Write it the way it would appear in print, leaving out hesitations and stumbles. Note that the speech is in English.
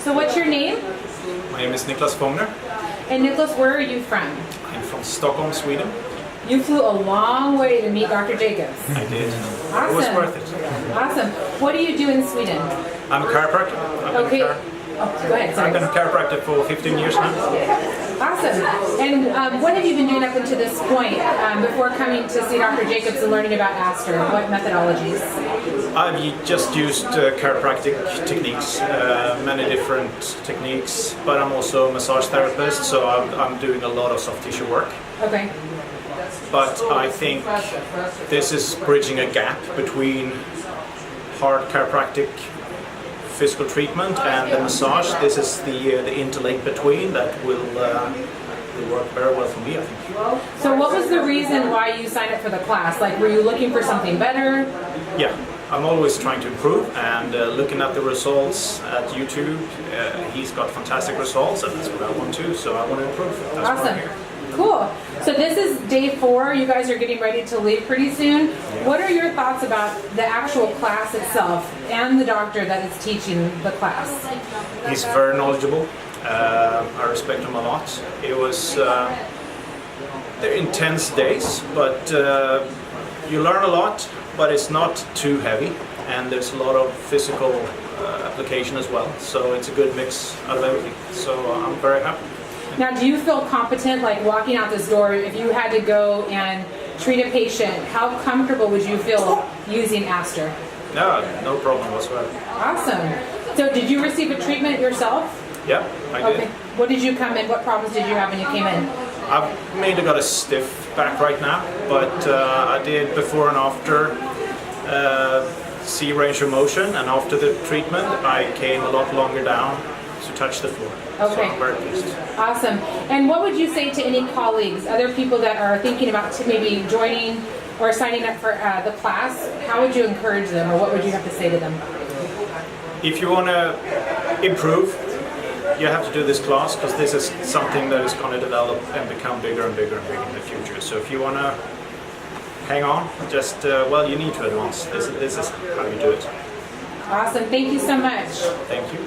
So what's your name? My name is Fougner. And Nicholas, where are you from? I'm from Stockholm, Sweden. You flew a long way to meet Dr. Jacobs. I did. Awesome. It was worth it. Awesome. What do you do in Sweden? I'm a chiropractor. Okay. Oh, go ahead, sorry. I've been a chiropractor for 15 years now. Awesome. And what have you been doing up until this point before coming to see Dr. Jacobs and learning about ASTR? What methodologies? I've just used chiropractic techniques, many different techniques, but I'm also a massage therapist, so I'm doing a lot of soft tissue work. Okay. But I think this is bridging a gap between hard chiropractic physical treatment and the massage. This is the interlink between that will work very well for me, I think. So what was the reason why you signed up for the class? Like, were you looking for something better? Yeah, I'm always trying to improve, and looking at the results at YouTube, he's got fantastic results, and that's what I want to, so I want to improve. That's why I'm here. Cool. So this is day 4. You guys are getting ready to leave pretty soon. Yeah. What are your thoughts about the actual class itself and the doctor that is teaching the class? He's very knowledgeable. I respect him a lot. It was they're intense days, but you learn a lot, but it's not too heavy, and there's a lot of physical application as well. So it's a good mix out of everything. So I'm very happy. Now, do you feel competent, like walking out this door, if you had to go and treat a patient, how comfortable would you feel using ASTR? No problem whatsoever. Awesome. So did you receive a treatment yourself? Yeah, I did. Okay. What did you come in? What problems did you have when you came in? I've mainly got a stiff back right now, but I did before and after see range of motion, and after the treatment I came a lot longer down to touch the floor. Okay. So I'm very pleased. Awesome. And what would you say to any colleagues, other people that are thinking about maybe joining or signing up for the class? How would you encourage them, or what would you have to say to them? If you want to improve, you have to do this class, because this is something that is going to develop and become bigger and bigger and bigger in the future. So if you want to hang on, just, well, you need to advance. This is how you do it. Awesome. Thank you so much. Thank you.